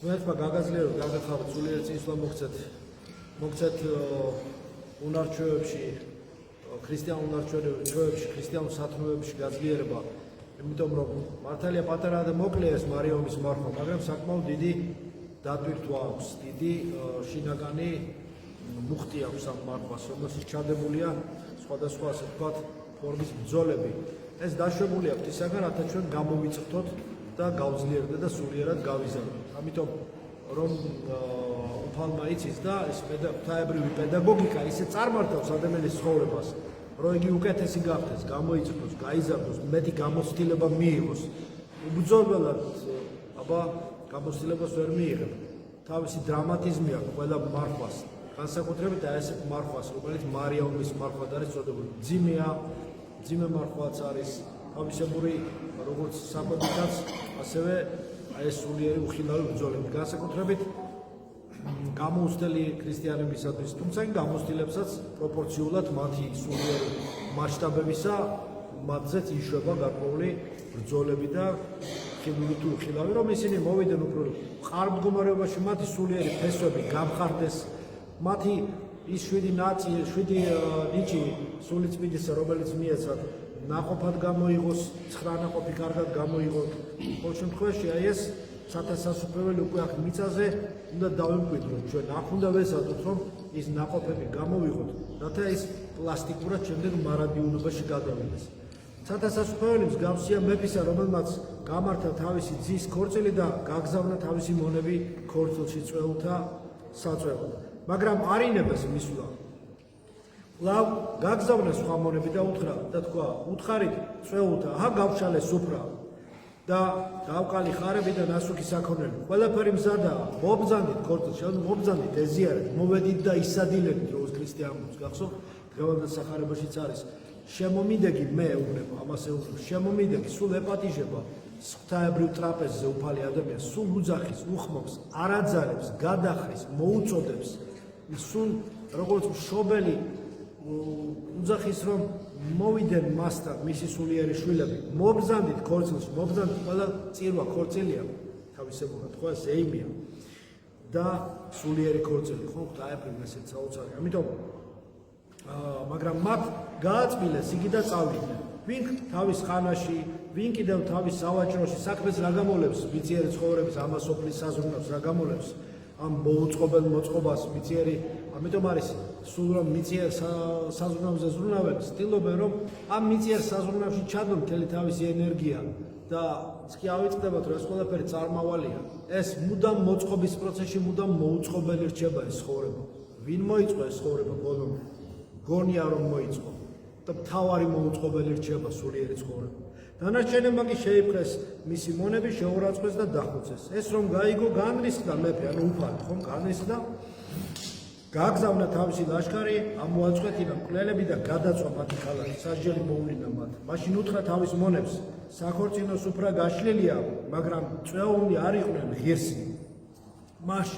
ღმერთმა გაგაძლიეროთ, გაგახაროთ სულიერი წინსვლა მოგცეთ უნარჩვევებში, ქრისტიანულ უნარჩვევებში, ქრისტიანულ სათნოებებში გაძლიერება, იმიტომ რომ მართალია პატარა და მოკლეა ეს მარიამის მარხვა, მაგრამ საკმაოდ დიდი დატვირთვა აქვს, დიდი შინაგანი მუხტი აქვს ამ მარხვას, რომელშიც ჩადებულია სხვადასხვა ასე ვთქვათ ფორმის ბრძოლები. ეს დაშვებული აქვს ისაგან, რათა ჩვენ გამოვიწყდოთ და გავძლიერდეთ და სულიერად გავიზარდოთ. ამიტომ რომ უფალმა იცის და ეს ღვთაებრივი პედაგოგიკა ისე წარმართავს ადამიანის ცხოვრებას, რომ იგი უკეთესი გახდეს, გამოიწყოს, გაიზარდოს, მეტი გამოცდილება მიიღოს. უბრძოლველად აბა გამოცდილებას ვერ მიიღებ. თავისი დრამატიზმი აქვს ყველა მარხვას. განსაკუთრებით ასეთ მარხვას, რომელიც მარიამის მარხვად არის წოდებული. ძიმე მარხვაც არის თავისებური როგორც საბოდითაც, ასევე ეს სულიერი უხილავი ბრძოლები. განსაკუთრებით გამოუცდელი ქრისტიანებისათვის, თუმცა იმ გამოცდილებსაც პროპორციულად მათი სულიერი მასშტაბებისა მათზეც იშვება გარკვეული ბრძოლები და ხილული თუ უხილავი, რომ ისინი მოვიდნენ უფრო მყარ მდგომარეობაში, მათი სულიერი ფესვები გამხარდეს, მათი ის 7 ნიჭი სულიწმინდისა, რომელიც მიეცათ, ნაყოფად გამოიღოს, 9 ნაყოფი კარგად გამოიღოთ. ყოველ შემთხვევაში აი ეს სათასასუფრებელი უკვე აქ მიწაზე უნდა დავიმკვიდროთ ჩვენ. აქ უნდა ვესწავლოთ, რომ ის ნაყოფები გამოვიღოთ, რათა ის პლასტიკურად შემდეგ მარადიუნობაში გადავიდეს. სათასასუფრებელი მსგავსია მეფისა, რომელმაც გამართა თავისი ძის ქორწილი და გაგზავნა თავისი მონები ქორწილში წვეულთა საწვევად. მაგრამ არ ინებას მისვლა. კვლავ გაგზავნა სხვა მონები და უთხრა და თქვა, უთხარით წვეულთა, აჰა გავშალე სუფრა და გავყალი ხარები და ნასუქი საქონელი. ყველაფერი მზადაა, მობრძანდით ქორწილში, მობრძანდით ეზიარეთ, მოვედით და ისადილებით, როგორც ქრისტიანებს გახსოვთ, დღევანდელ სახარებაშიც არის. შემომიდეგი მე უღრება, ამას ეუბნება, შემომიდეგი, სულ ეპატიჟება ღვთაებრივ ტრაპეზზე უფალი ადამიანს, სულ უძახის, უხმობს, არაძარებს, გადახრის, მოუწოდებს, სულ როგორც მშობელი უძახის, რომ მოვიდნენ მასთან მისი სულიერი შვილები, მობრძანდით ქორწილში, მობრძანდით ყველა წირვა ქორწილია, თავისებურად, ხო ეს ეიმია და სულიერი ქორწილი, ხო ღვთაებრივ ესეც საოცარი. ამიტომ მაგრამ მათ გააწმილეს იგი და წავიდნენ. ვინ თავის ხანაში, ვინ კიდევ თავის სავაჭროში საქმეს რა გამოლებს, მიწიერი ცხოვრების ამას სოფლის საზრუნავს რა გამოლებს, ამ მოუწყობელ მოწყობას მიწიერი, ამიტომ არის სულ რომ მიწიერ საზრუნავზე ზრუნავენ, ცდილობენ რომ ამ მიწიერ საზრუნავში ჩადონ მთელი თავისი ენერგია და კი ავიწყდებათ რომ ეს ყველაფერი წარმავალია. ეს მუდამ მოწყობის პროცესში მუდამ მოუწყობელი რჩება ეს ცხოვრება. ვინ მოიწყო ეს ცხოვრება ბოლომდე? გონია რომ მოიწყო და მთავარი მოუწყობელი რჩება სულიერი ცხოვრება. დანარჩენებმა კი შეიპყრეს მისი მონები, შეურაცხყვეს და დახუცეს. ეს რომ გაიგო, განრისხდა მეფე, ანუ უფალი, ხომ განრისხდა, გაგზავნა თავისი ლაშქარი, ამოაწყვეტინა მკვლელები და გადაწვა მათი ქალაქი, სასჯელი მოუვლინა მათ. მაშინ უთხრა თავის მონებს, საქორწინო სუფრა გაშლილია, მაგრამ წვეულნი არ იყვნენ ღირსი. მაშ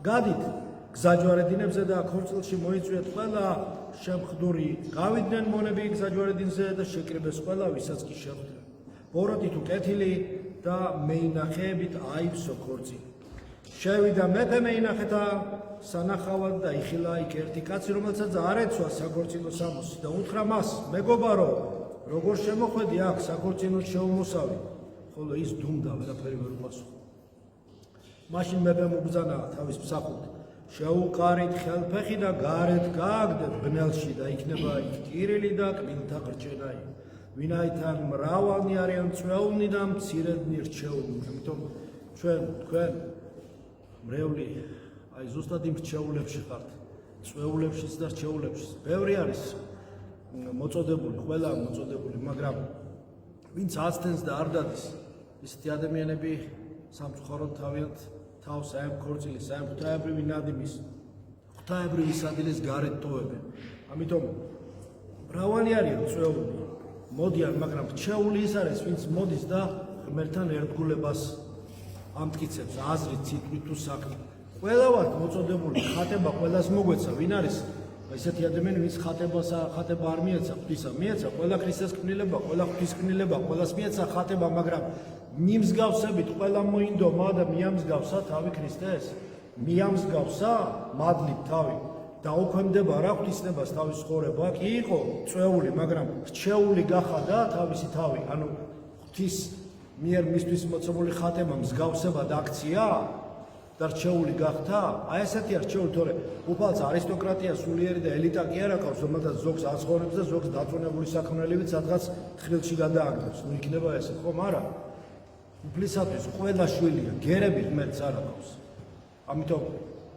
გადით გზაჯვარედინებზე და ქორწილში მოიწვიეთ ყველა შემხდური. გავიდნენ მონები გზაჯვარედინზე და შეკრიბეს ყველა, ვისაც კი შეხვდნენ. ბოროტი თუ კეთილი და მეინახეებით აივსო ქორწილი. შევიდა მეფე მეინახეთა სანახავად და იხილა იქ ერთი კაცი, რომელსაც არ ეცვა საქორწინო სამოსი და უთხრა მას, მეგობარო, როგორ შემოხვედი აქ საქორწინოდ შეუმოსავი, ხოლო ის დუმდა, ვერაფერი ვერ უპასუხა. მაშინ მეფემ უბრძანა თავის მსახურთ, შეუყარით ხელფეხი და გარეთ გააგდეთ ბნელში და იქნება იქ ტირილი და კბილთა ხრჭენაი. ვინაიდან მრავალნი არიან წვეულნი და მცირედნი რჩეულნი. ამიტომ თქვენ მრევლი, აი ზუსტად იმ რჩეულებში ხართ, წვეულებშიც და რჩეულებშიც. ბევრი არის მოწოდებული, ყველა მოწოდებული, მაგრამ ვინც აცდენს და არ დადის, ისეთი ადამიანები სამწუხაროდ თავიანთ თავს აი ამ ქორწილის, აი ამ ღვთაებრივი ნადიმის, ღვთაებრივი სადილის გარეთ ტოვებენ. ამიტომ მრავალი არიან წვეულნი, მოდიან, მაგრამ რჩეული ის არის, ვინც მოდის და ღმერთთან ერთგულებას ამტკიცებს, აზრით, ციტყვით თუ საქმით. ყველა ვართ მოწოდებული, ხატება ყველას მოგვეცა, ვინ არის ესეთი ადამიანი ვის ხატება არ მიეცა ღვთისა მიეცა ყველა ქრისტეს ქმნილება ყველა ღვთის ქმნილება ყველას მიეცა ხატება მაგრამ მიმსგავსებით ყველა მოინდომა და მიამსგავსა თავი ქრისტეს მიამსგავსა მადლით თავი დაუქვემდება რა ღვთისნებას თავის ცხოვრება კი იყო წვეული მაგრამ რჩეული გახადა თავისი თავი ანუ ღვთის მიერ მისთვის მოცემული ხატება მსგავსება და აქცია და რჩეული გახდა აი ესეთი რჩეული თორე უფალს არისტოკრატია სულიერი და ელიტა კი არ აქვს რომელთაც ზოგს აცხოვრებს და ზოგს დაწონებული საქმიანობით სადღაც ხილში გადააგდებს ნუ იქნება ესე ხომ არა უფლისათვის ყველა შვილია გერები ღმერთს არ აქვს ამიტომ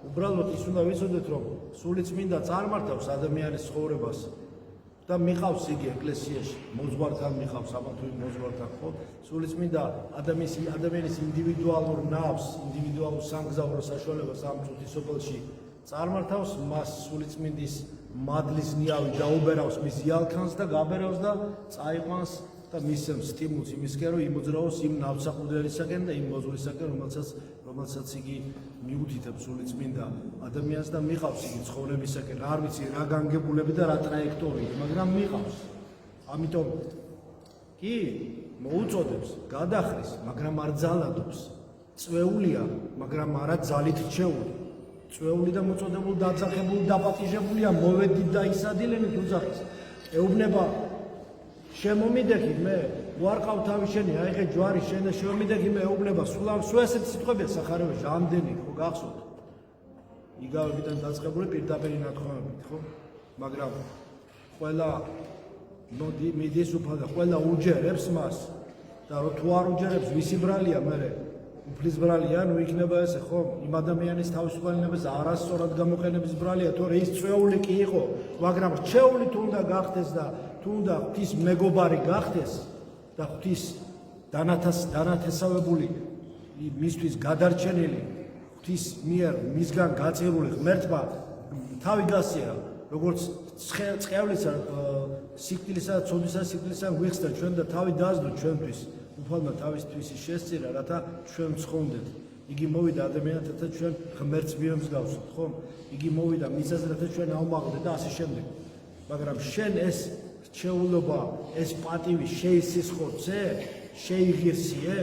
უბრალოდ ის უნდა ვიცოდეთ რომ სულიწმინდა წარმართავს ადამიანის ცხოვრებას და მიყავს იგი ეკლესიაში მოძღვართან მიყავს ამა თუ იმ მოძღვართან ხო სულიწმინდა ადამიანის ინდივიდუალურ ნავს ინდივიდუალურ სამგზავრო საშუალებას ამ წუთის სოფელში წარმართავს მას სულიწმინდის მადლის ნიავი დაუბერავს მის იალქანს და გაბერავს და წაიყვანს და მისცემს სტიმულს იმისკენ რომ იმოძრაოს იმ ნავსაყუდელისაკენ და იმ მოძღვრისაკენ რომელსაც იგი მიუთითებს სულიწმინდა ადამიანს და მიყავს იგი ცხოვრებისაკენ არ ვიცი რა განგებულები და რა ტრაექტორია მაგრამ მიყავს ამიტომ კი მოუწოდებს გადახრის მაგრამ არ ძალადობს წვეულია მაგრამ არა ძალით რჩეული წვეული და მოწოდებული დაძახებული დაპატიჟებულია მოვედით და ისადილენით უძახის ეუბნება შემომიდექი მე ვარყავ თავი შენი აიღე ჯვარი შენ და შემომიდექი მე ეუბნება სულ ესეთი სიტყვებია სახარებაში ამდენი ხო გახსოვთ იგავებიდან დაწყებული პირდაპირ ნათქვამებით ხო მაგრამ ყველა მიდის უფალდა ყველა უჯერებს მას და რო თუ არ უჯერებს ვისი ბრალია მე უფლის ბრალია ნუ იქნება ესე ხო იმ ადამიანის თავისუფალებას არასწორად გამოყენების ბრალია თორე ის წვეული კი იყო მაგრამ რჩეული თუ უნდა გახდეს და თუ უნდა ღვთის მეგობარი გახდეს და ღვთის დანათესავებული მისთვის გადარჩენილი ღვთის მიერ მისგან გაწირული ღმერთმა თავი გასცირა როგორც წყევლისა სიკვდილისა და ცოდვისა სიკვდილისა გვიხსნა ჩვენ და თავი დაასდო ჩვენთვის უფალმა თავისთვის შესწირა რათა ჩვენ ვცხოვდეთ იგი მოვიდა ადამიანთა ჩვენ ღმერთს მიემსგავსოთ ხომ იგი მოვიდა მისას რათა ჩვენ ავმაღლდეთ და ასე შემდეგ მაგრამ შენ ეს რჩეულობა ეს პატივი შეისისხორცე შეიღირსიე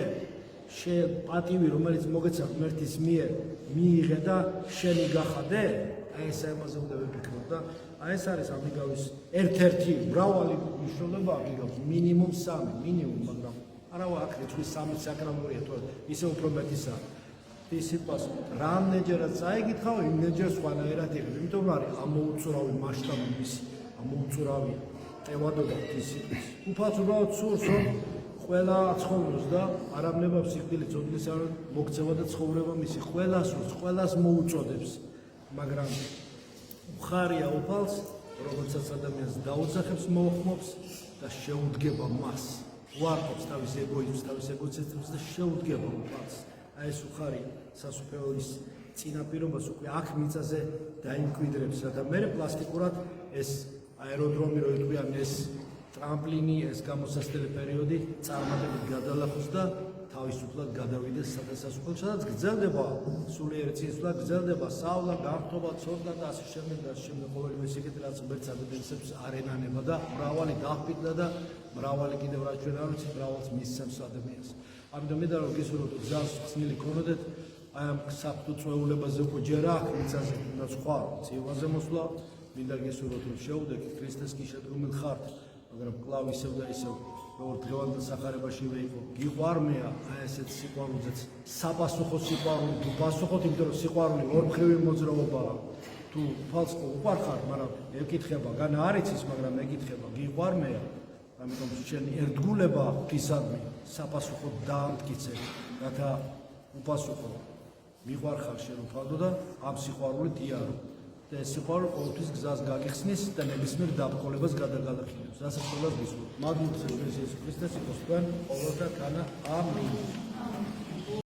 პატივი რომელიც მოგეცა ღმერთის მიერ მიიღე და შენი გახადე აი ეს ამაზე უნდა ვიფიქროთ და აი ეს არის ამიგავის ერთ-ერთი მრავალი მნიშვნელობა ამიგავის მინიმუმ 3 მინიმუმ მაგრამ არავა აქ რიცხვის 3 საკრამულია თუ ისე უფრო მეტისა ის სიტყვას რამდენჯერაც წაიგითხავ იმდენჯერ სხვანაირად იღებ იმიტომ რომ არის ამოუწურავი მასშტაბი მისი ამოუწურავი ტევადობა ის სიტყვის უფალს უბრალოდ სურს რომ ყველა ცხოვრობს და არაბნებად სიკვდილი წოდნისა მოგცევა და ცხოვრება მისი ყველას სურს ყველას მოუწოდებს მაგრამ მხარია უფალს რომელსაც ადამიანს დაუძახებს მოუხმობს და შეუდგება მას უარყოფს თავის ეგოიზმს თავის ეგოცენტრიზმს და შეუდგება უფალს აი ეს უხარი სასუფეველის წინაპირობას უკვე აქ მიწაზე დაიმკვიდრებს და მე პლასტიკურად ეს აეროდრომი რო იტყვიან ეს ტრამპლინი ეს გამოსასწრებელი პერიოდი წარმატებით გადალახოს და თავისუფლად გადავიდეს სადასასრულო სადაც გრძელდება სულიერი წინსვლა გრძელდება სწავლა გართობა ცოდნა და ასე შემდეგ და შემდეგ ყოველივე სიკეთე რაც ღმერთს ადამიანებს არენანება და მრავალი დახბიტდა და მრავალი კიდევ რაც ჩვენ არ ვიცით მრავალს მისცემს ადამიანს ამიტომ მე და რომ გისურვებთ გზას ხსნილი ქონოდეთ აი ამ საფრთხო წვეულებაზე უკვე ჯერ აქ მიწაზე და სხვა წივაზე მოსვლა მინდა გისურვოთ რომ შეუდექით ქრისტეს კი შედგომილ ხართ მაგრამ კლავ ისევ და ისევ როგორც დღევანდელ სახარებაში ვეიყო გიყვარმეა აი ესეთ სიყვარულზეც საპასუხო სიყვარული თუ პასუხოთ იმიტომ რომ სიყვარული ორმხრივი მოძრაობაა თუ ფალს უყვარხარ მაგრამ ეკითხება განა არ იცის მაგრამ ეკითხება გიყვარმეა ამიტომ შენ ერთგულება ღვთისადმი საპასუხოდ დაამტკიცე რათა უპასუხო მიყვარხარ შენ უფალო და ამ სიყვარულით იარო და ეს სიყვარული ყოველთვის გზას გაგიხსნის და ნებისმიერ დაბრკოლებას გადაგალახილებს. რასაც ყველას გისურვებთ. მადლობთ იესოს ქრისტეს იყოს თქვენ ყოველთა თანა. ამინ.